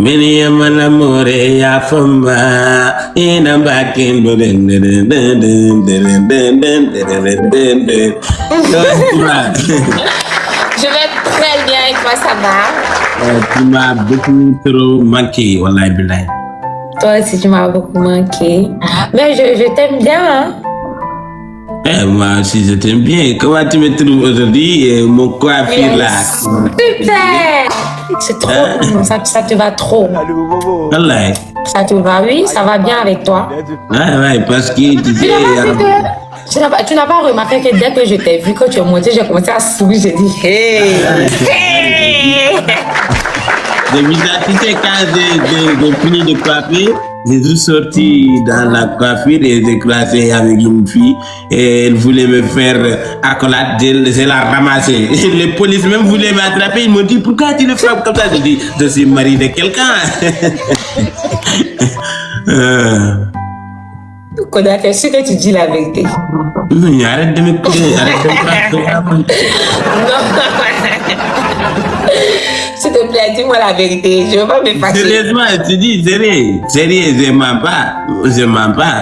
Many a man amore ya fama in a back in Je vais très bien et toi, ça va? Tu m'as beaucoup trop manqué, wallahi billahi. Toi aussi, tu m'as beaucoup manqué. Mais je t'aime bien, hein? Moi aussi, je t'aime bien. Comment tu me trouves aujourd'hui? Mon coiffure là. Super! C'est trop bon, ça te va trop. Wallahi. Ça te va, oui, ça va bien avec toi. Ouais, parce que tu sais. Tu n'as pas remarqué que dès que je t'ai vu, quand tu es monté, j'ai commencé à sourire, j'ai dit hey! Hey! Tu sais, quand j'ai fini de coiffer, j'ai juste sorti dans la coiffure et j'ai croisé avec une fille et elle voulait me faire accolade, je la ramassée. Les polices même voulaient m'attraper, ils m'ont dit pourquoi tu le frappes comme ça? J'ai dit je suis mari de quelqu'un. Koda, t'es sûr que tu dis la vérité? Non, arrête de me couper, arrête de me Non. S'il te plaît, dis-moi la vérité. Je ne veux pas me fâcher. Sérieusement, tu dis sérieux, je mens pas,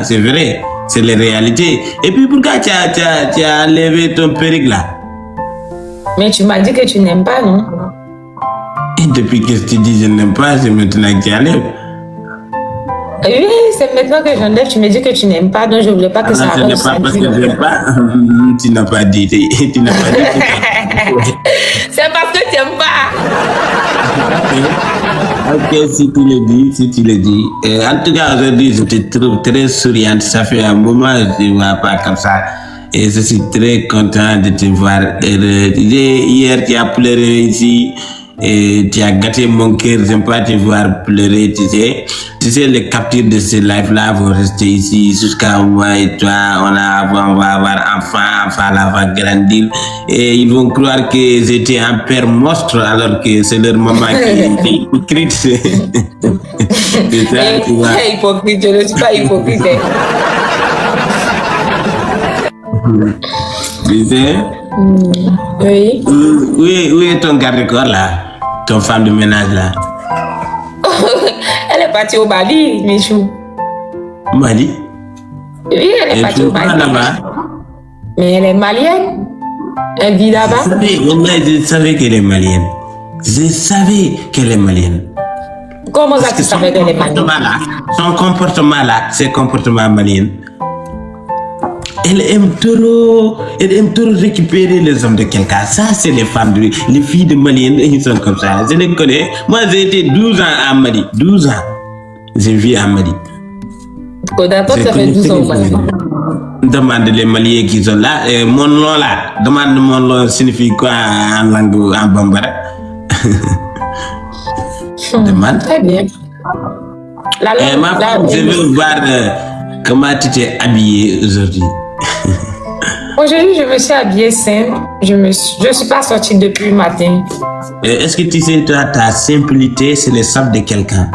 c'est vrai, c'est la réalité. Et puis pourquoi tu as enlevé ton perruque là? Mais tu m'as dit que tu n'aimes pas, non? Et depuis que tu dis je n'aime pas, c'est maintenant que tu enlèves. Oui, c'est maintenant que j'enlève, tu me dis que tu n'aimes pas, donc je ne voulais pas que ça arrive. Ce n'est pas parce que je n'aime pas, tu n'as pas dit. Tu n'as pas dit. C'est parce que tu n'aimes pas. Ok, si tu le dis. En tout cas, aujourd'hui, je te trouve très souriante. Ça fait un moment que je ne vois pas comme ça. Et je suis très content de te voir heureuse. Hier, tu as pleuré ici. Et tu as gâté mon cœur, j'aime pas te voir pleurer, tu sais. Tu sais, les captures de ces lives-là vont rester ici jusqu'à moi et toi. On va avoir enfant là va grandir. Et ils vont croire que j'étais un père monstre alors que c'est leur maman qui est hypocrite. C'est ça, tu vois. Hypocrite, je ne suis pas hypocrite. Tu sais? Oui. Où est ton garde-corps là? Ton femme de ménage là? Elle est partie au Bali, Michou. Mali? Oui, elle est partie au Bali. Mais elle est malienne. Elle vit là-bas. Je savais qu'elle est malienne. Je savais qu'elle est malienne. Comment ça, tu savais qu'elle est malienne? Son comportement là, c'est comportement malien. Elle aime trop récupérer les hommes de quelqu'un. Ça, c'est les femmes, les filles de Maliennes, ils sont comme ça. Je les connais. Moi, j'ai été 12 ans à Mali. 12 ans. J'ai vécu à Mali. D'accord, ça fait 12 ans au Mali. Demande les Maliens qui sont là. Mon nom là, demande mon nom signifie quoi en langue, en bambara? Demande. Très bien. Ma femme, je veux voir comment tu t'es habillée aujourd'hui. Aujourd'hui, je me suis habillée simple. Je suis pas sortie depuis le matin. Est-ce que tu sais, toi, ta simplicité, c'est le sable de quelqu'un?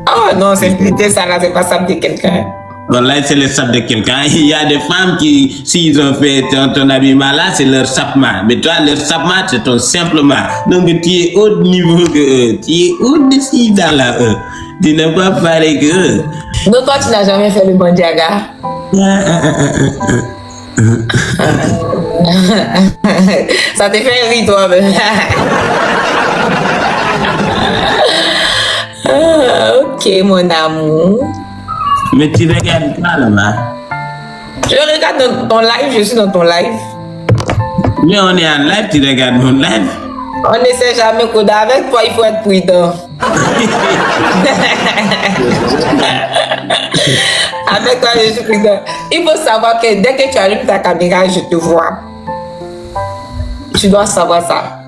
Oh non, simplicité, ça là, c'est pas sable de quelqu'un. Bon, là, c'est le sable de quelqu'un. Il y a des femmes qui, s'ils ont fait ton habillement là, c'est leur sapement. Mais toi, leur sapement, c'est ton simplement. Donc, tu es au niveau que eux. Tu es au-dessus dans la eux. Tu n'es pas pareil que eux. Donc, toi, tu n'as jamais fait le bandiaga? Ça te fait rire, toi. Ok, mon amour. Mais tu regardes pas là-bas. Je regarde dans ton live, je suis dans ton live. Mais on est en live, tu regardes mon live. On ne sait jamais, Koda. Avec toi, il faut être prudent. Avec toi, je suis prudent. Il faut savoir que dès que tu allumes ta caméra, je te vois. Tu dois savoir ça.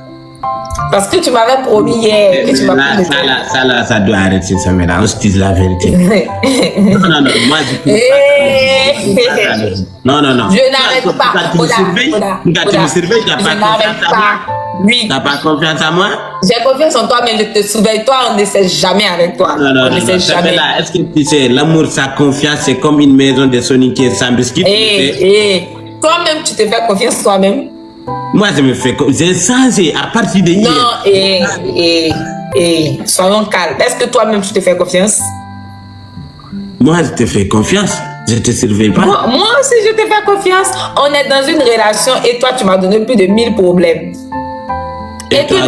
Parce que tu m'avais promis hier que tu m'as promis. Ça doit arrêter, ça maintenant. On se dit la vérité. Non, moi je peux pas. Non. Je n'arrête pas. Tu me surveilles, tu n'as pas confiance en moi. Oui. Tu n'as pas confiance en moi? J'ai confiance en toi, mais je te surveille. Toi, on ne sait jamais avec toi. Non. On ne sait jamais. Est-ce que tu sais, l'amour, sa confiance, c'est comme une maison de soniquet sans biscuit. Toi-même, tu te fais confiance toi-même. Moi, je me fais confiance. J'ai changé à partir de hier. Non, Et soyons calmes. Est-ce que toi-même, tu te fais confiance? Moi, je te fais confiance. Je te surveille pas. Moi aussi, je te fais confiance. On est dans une relation et toi, tu m'as donné plus de 1000 problèmes. Et tous les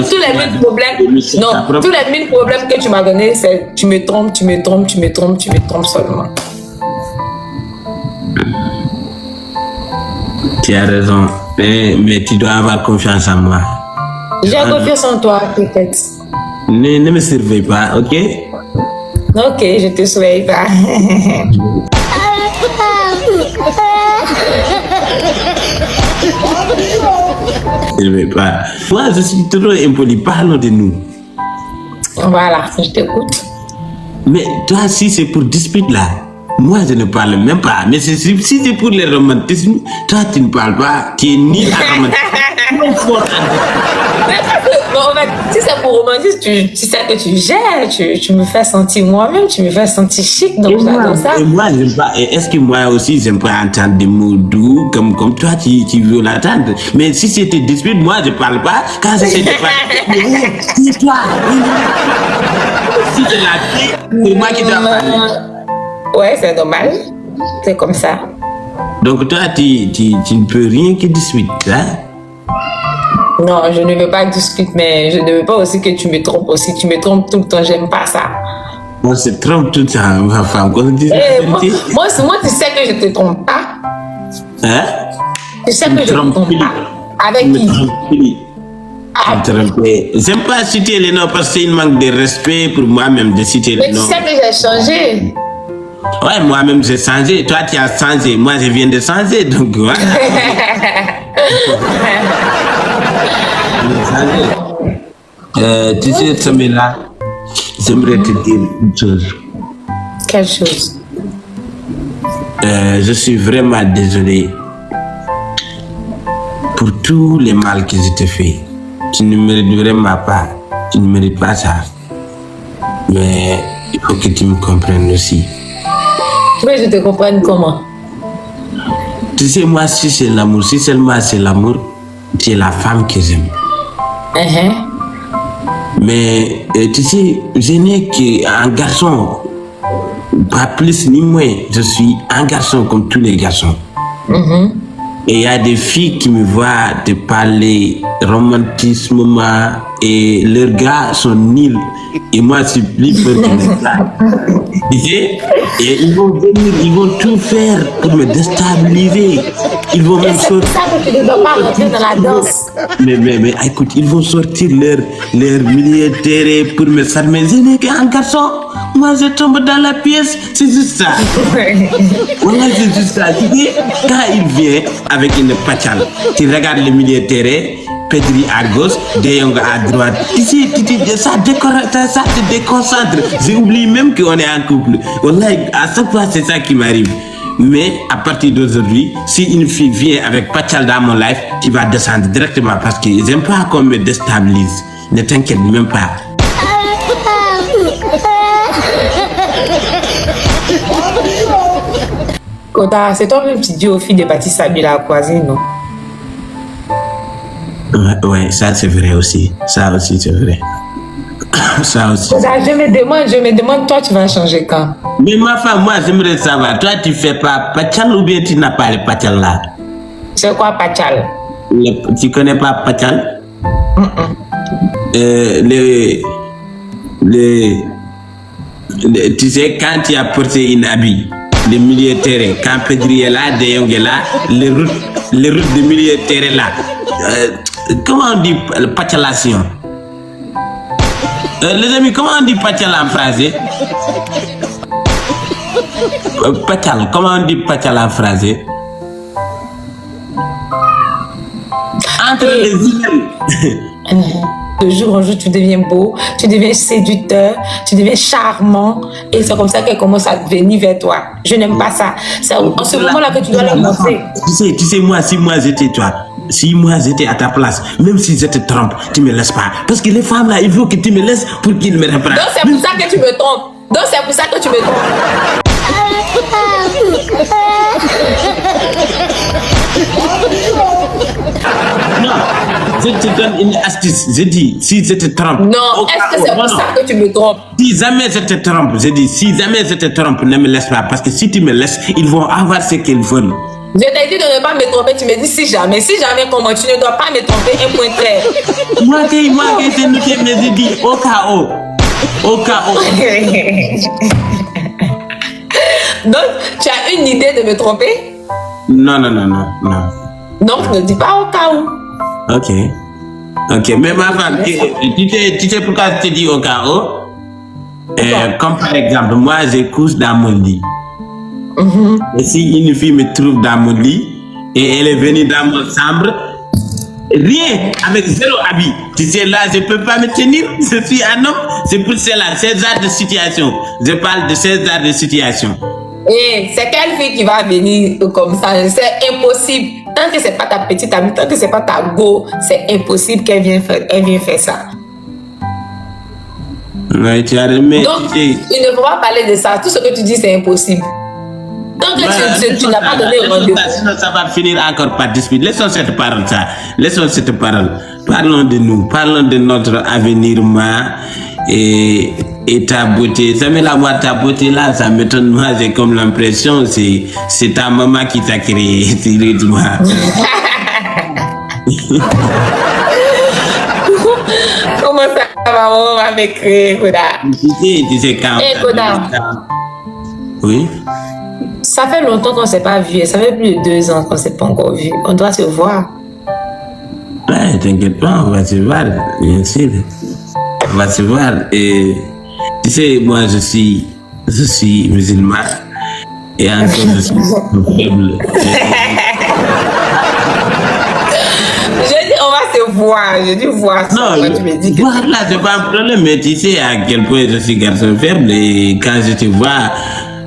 1000 problèmes, non, tous les 1000 problèmes que tu m'as donné, c'est tu me trompes, tu me trompes, tu me trompes, tu me trompes seulement. Tu as raison, mais tu dois avoir confiance en moi. J'ai confiance en toi, peut-être. Ne me surveille pas, ok? Ok, je te surveille pas. Je ne vais pas. Moi, je suis trop impoli. Parlons de nous. Voilà, je t'écoute. Mais toi, si c'est pour dispute là, moi, je ne parle même pas. Mais si c'est pour les romantismes, toi, tu ne parles pas. Tu es ni à romantisme. Bon, en fait, si c'est pour romantisme, tu sais que tu gères, tu me fais sentir moi-même, tu me fais sentir chic, donc j'adore ça. Et moi, j'aime pas. Est-ce que moi aussi, j'aime pas entendre des mots doux comme toi, tu veux l'entendre. Mais si c'était dispute, moi, je parle pas. Quand c'est pas. C'est toi. Si c'est la fille, c'est moi qui dois parler. Ouais, c'est normal. C'est comme ça. Donc toi, tu ne peux rien que dispute, hein? Non, je ne veux pas discuter, mais je ne veux pas aussi que tu me trompes aussi. Tu me trompes tout le temps, j'aime pas ça. Moi, c'est trompe tout le temps, ma femme. Quand on dit la vérité. Moi, tu sais que je te trompe pas. Hein? Tu sais que je te trompe pas. Avec qui? J'aime pas citer les noms parce que c'est une manque de respect pour moi-même de citer les noms. Mais tu sais que j'ai changé. Ouais, moi-même j'ai changé. Toi, tu as changé. Moi, je viens de changer. Donc, voilà. Tu sais, Samira, j'aimerais te dire une chose. Quelle chose? Je suis vraiment désolé pour tous les mal que je te fais. Tu ne mérites vraiment pas. Tu ne mérites pas ça. Mais il faut que tu me comprennes aussi. Tu veux que je te comprenne comment? Tu sais, moi, si c'est l'amour, si seulement c'est l'amour, tu es la femme que j'aime. Mais tu sais, je n'ai qu'un garçon, pas plus ni moins. Je suis un garçon comme tous les garçons. Et il y a des filles qui me voient te parler romantisme et leurs gars sont nuls. Et moi, je suis plus peur que les gars. Tu sais, et ils vont venir, ils vont tout faire pour me déstabiliser. Ils vont même sortir. C'est ça que tu ne dois pas rentrer dans la danse. Mais écoute, ils vont sortir leur milieu de terrain pour me fermer. Je n'ai qu'un garçon. Moi, je tombe dans la pièce. C'est juste ça. Voilà, c'est juste ça. Tu sais, quand il vient avec une pachale, tu regardes le milieu de terrain, Pedri à gauche, De Jong à droite. Tu sais, ça te déconcentre. J'oublie même qu'on est en couple. Voilà, à chaque fois, c'est ça qui m'arrive. Mais à partir d'aujourd'hui, si une fille vient avec Pachal dans mon life, tu vas descendre directement parce que j'aime pas qu'on me déstabilise. Ne t'inquiète même pas. Kota, c'est toi-même qui dis aux filles de bâtir Sabi la voisine, non? Ouais, ça c'est vrai aussi. Ça aussi c'est vrai. Ça aussi. Je me demande, toi tu vas changer quand? Mais ma femme, moi j'aimerais savoir, toi tu fais pas Pachal ou bien tu n'as pas le Pachal là? C'est quoi Pachal? Tu connais pas Pachal? Tu sais, quand tu as porté une habit, le milieu de terrain, quand Pedri est là, De Jong est là, les routes de milieu de terrain là, comment on dit pachalation? Les amis, comment on dit pachal en français? Pachal, comment on dit pachal en français? Entre les îles. De jour en jour, tu deviens beau, tu deviens séducteur, tu deviens charmant. Et c'est comme ça qu'elle commence à venir vers toi. Je n'aime pas ça. C'est en ce moment-là que tu dois leur montrer. Tu sais, moi, si moi j'étais toi, si moi j'étais à ta place, même si je te trompe, tu me laisses pas. Parce que les femmes là, il faut que tu me laisses pour qu'ils me reprennent. Donc c'est pour ça que tu me trompes. Donc c'est pour ça que tu me trompes. Non. je te donne une astuce. Je dis, si je te trompe. Non, est-ce que c'est pour ça que tu me trompes? Si jamais je te trompe, je dis, si jamais je te trompe, ne me laisse pas. Parce que si tu me laisses, ils vont avoir ce qu'ils veulent. Je t'ai dit de ne pas me tromper, tu me dis si jamais comment tu ne dois pas me tromper, un point clair. Moi, c'est noté, mais je dis, au cas où. Au cas où. Donc, tu as une idée de me tromper? Non. Donc, ne dis pas au cas où. Ok, mais ma femme, tu sais pourquoi je te dis au cas où? Comme par exemple, moi, je couche dans mon lit. Et si une fille me trouve dans mon lit et elle est venue dans mon chambre, rien, avec 0 habit, tu sais là, je ne peux pas me tenir, je suis un homme, c'est pour cela, ces genres de situation, je parle de ces genres de situation. Et c'est quelle fille qui va venir comme ça? C'est impossible. Tant que c'est pas ta petite amie, tant que c'est pas ta go, c'est impossible qu'elle vienne faire ça. Ouais, tu as remis. Donc, il ne faut pas parler de ça. Tout ce que tu dis, c'est impossible. Tant que tu n'as pas donné rendez-vous. Sinon, ça va finir encore par dispute. Laissons cette parole, ça. Laissons cette parole. Parlons de nous. Parlons de notre avenir, et ta beauté. Ça me la voix, ta beauté là, ça m'étonne. Moi, j'ai comme l'impression, c'est ta maman qui t'a créé. Dis-moi. Comment ça, maman va me créer, Koda? Tu sais quand. Koda. Oui. Ça fait longtemps qu'on ne s'est pas vu. Ça fait plus de 2 ans qu'on ne s'est pas encore vu. On doit se voir. Ouais, t'inquiète pas, on va se voir, bien sûr. On va se voir. Et tu sais, moi, je suis musulman. Et encore, je suis faible. Je dis, on va se voir. Je dis voir. Non, tu me dis que voir là, c'est pas un problème. Mais tu sais à quel point je suis garçon faible. Et quand je te vois,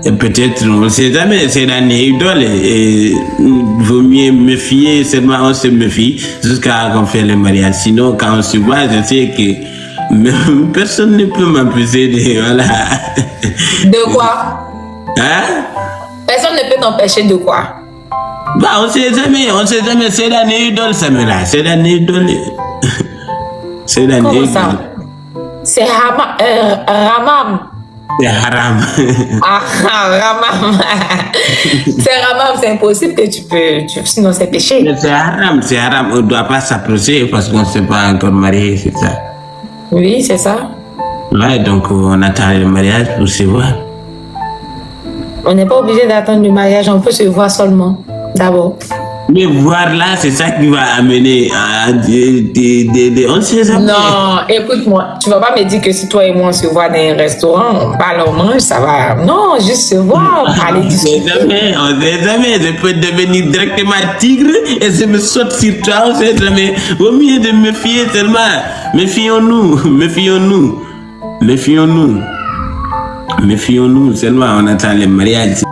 peut-être, on ne sait jamais, c'est un idole. Et il vaut mieux méfier, seulement on se méfie jusqu'à qu'on fait le mariage. Sinon, quand on se voit, je sais que même personne ne peut m'empêcher de. Voilà. De quoi? Hein? Personne ne peut t'empêcher de quoi? Bah, on sait jamais, c'est un idole, Samira, c'est un idole. C'est un idole. Comment ça? C'est Ramam. C'est haram. Ah, Ramam. C'est Ramam, c'est impossible que tu peux. Sinon, c'est péché. Mais c'est haram. On ne doit pas s'approcher parce qu'on ne s'est pas encore marié, c'est ça. Oui, c'est ça. Ouais, donc on attend le mariage pour se voir. On n'est pas obligé d'attendre le mariage, on peut se voir seulement, d'abord. Mais voir là, c'est ça qui va amener à on ne sait jamais. Non, écoute-moi, tu vas pas me dire que si toi et moi on se voit dans un restaurant, on parle, on mange, ça va. Non, juste se voir, parler, discuter. On sait jamais, je peux devenir directement tigre et je me saute sur toi, on sait jamais. Vaut mieux de me fier seulement. Méfions-nous, seulement on attend le mariage.